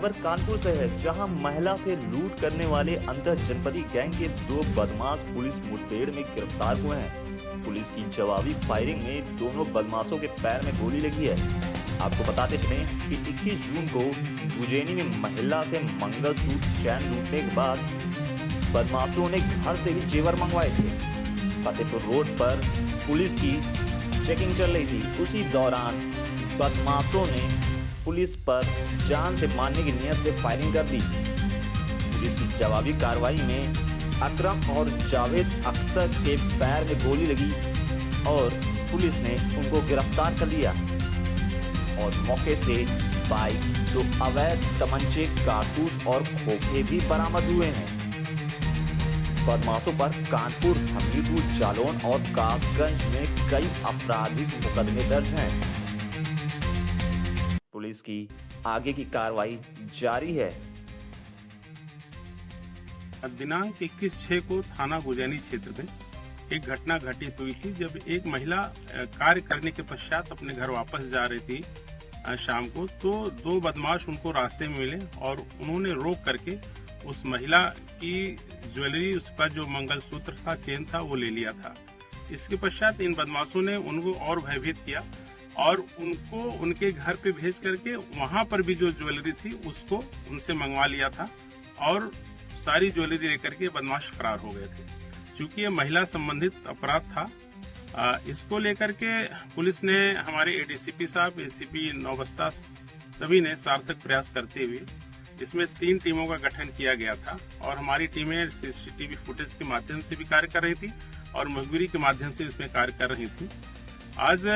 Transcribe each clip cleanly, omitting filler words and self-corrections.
खबर कानपुर से है, जहां महिला से लूट करने वाले अंतर जनपदी गैंग के 2 बदमाश पुलिस मुठभेड़ में गिरफ्तार हुए हैं। पुलिस की जवाबी फायरिंग में दोनों बदमाशों के पैर में गोली लगी है। आपको बताते चलें कि 21 जून को उज्जैनी में महिला से मंगलसूत्र चैन लूटने के बाद बदमाशों ने घर से भी जेवर मंगवाए थे। फतेहपुर रोड पर पुलिस की चेकिंग चल रही थी। उसी दौरान बदमाशों ने पुलिस पर जान से मारने की नियत से फायरिंग कर दी। पुलिस की जवाबी कार्रवाई में अकरम और जावेद अख्तर के पैर में गोली लगी और पुलिस ने उनको गिरफ्तार कर लिया और मौके से बाइक, 2 अवैध तमंचे, कारतूस और खोखे भी बरामद हुए हैं। बदमाशों पर कानपुर, हमीरपुर, जालौन और कासगंज में कई आपराधिक मुकदमे दर्ज हैं। पुलिस की आगे की कार्रवाई जारी है। दिनांक 21/6 को थाना गुजैनी क्षेत्र में एक घटना घटित हुई थी, जब एक महिला कार्य करने के पश्चात अपने घर वापस जा रही थी शाम को, तो 2 बदमाश उनको रास्ते में मिले और उन्होंने रोक करके उस महिला की ज्वेलरी, उसका जो मंगलसूत्र था, चेन था, वो ले लिया था। इसके पश्चात इन बदमाशों ने उनको और भयभीत किया और उनको उनके घर पे भेज करके वहां पर भी जो ज्वेलरी थी उसको उनसे मंगवा लिया था और सारी ज्वेलरी लेकर के बदमाश फरार हो गए थे। क्योंकि ये महिला संबंधित अपराध था, इसको लेकर के पुलिस ने, हमारे एडीसीपी साहब, एसीपी नौबस्ता, सभी ने सार्थक प्रयास करते हुए इसमें 3 टीमों का गठन किया गया था और हमारी टीमें सीसीटीवी फुटेज के माध्यम से भी कार्य कर रही थी और मुखबिरी के माध्यम से इसमें कार्य कर रही थी। आज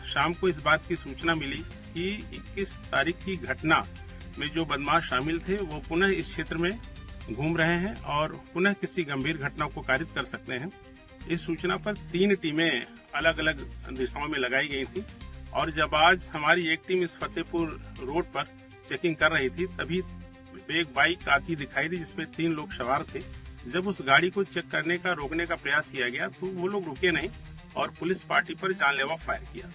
शाम को इस बात की सूचना मिली कि 21 तारीख की घटना में जो बदमाश शामिल थे वो पुनः इस क्षेत्र में घूम रहे हैं और पुनः किसी गंभीर घटना को कारित कर सकते हैं। इस सूचना पर 3 टीमें अलग अलग दिशाओं में लगाई गई थी और जब आज हमारी एक टीम इस फतेहपुर रोड पर चेकिंग कर रही थी, तभी एक बाइक आती दिखाई दी जिसमें 3 लोग सवार थे। जब उस गाड़ी को चेक करने का, रोकने का प्रयास किया गया तो वो लोग रुके नहीं और पुलिस पार्टी पर जानलेवा फायर किया।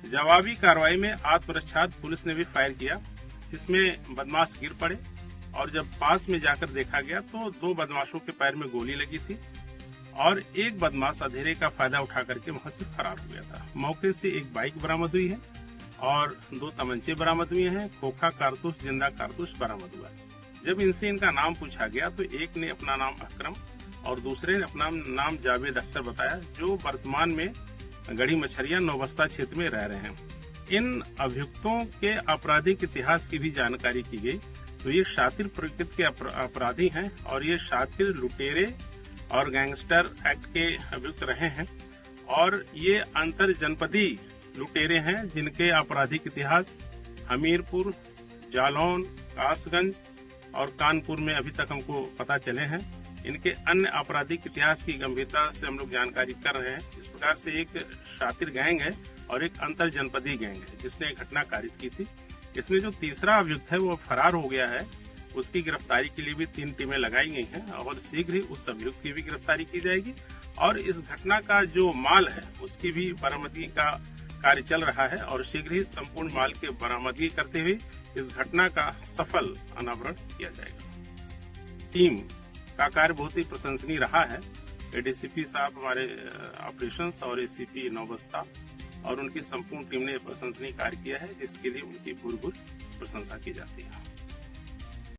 जवाबी कार्रवाई में आत्मरक्षार्थ पुलिस ने भी फायर किया, जिसमें बदमाश गिर पड़े और जब पास में जाकर देखा गया तो 2 बदमाशों के पैर में गोली लगी थी और एक बदमाश अंधेरे का फायदा उठा करके वहां से फरार हो गया था। मौके से एक बाइक बरामद हुई है और 2 तमंचे बरामद हुए हैं, खोखा कारतूस, जिंदा कारतूस बरामद हुआ है। जब इनसे इनका नाम पूछा गया तो एक ने अपना नाम अकरम और दूसरे ने अपना नाम जावेद अख्तर बताया, जो वर्तमान में गढ़ी मछरिया नौबस्ता क्षेत्र में रह रहे हैं। इन अभियुक्तों के आपराधिक इतिहास की भी जानकारी की गई। तो ये शातिर प्रकृति के अपराधी हैं और ये शातिर, लुटेरे और गैंगस्टर एक्ट के अभियुक्त रहे हैं और ये अंतर जनपदी लुटेरे हैं जिनके आपराधिक इतिहास हमीरपुर, जालौन, कासगंज और कानपुर में अभी तक हमको पता चले हैं। इनके अन्य आपराधिक इतिहास की गंभीरता से हम लोग जानकारी कर रहे हैं। इस प्रकार से एक शातिर गैंग है और एक अंतर जनपदी गैंग है जिसने घटना कारित की थी। इसमें जो तीसरा अभियुक्त है वो फरार हो गया है, उसकी गिरफ्तारी के लिए भी 3 टीमें लगाई गई हैं और शीघ्र ही उस अभियुक्त की भी गिरफ्तारी की जाएगी और इस घटना का जो माल है उसकी भी बरामदगी का कार्य चल रहा है और शीघ्र ही संपूर्ण माल के बरामदगी करते हुए इस घटना का सफल अनावरण किया जाएगा। टीम का कार्य बहुत ही प्रशंसनीय रहा है। एडीसीपी साहब, हमारे ऑपरेशंस और एसीपी नौबस्ता और उनकी संपूर्ण टीम ने प्रशंसनीय कार्य किया है, जिसके लिए उनकी भूरि भूरि प्रशंसा की जाती है।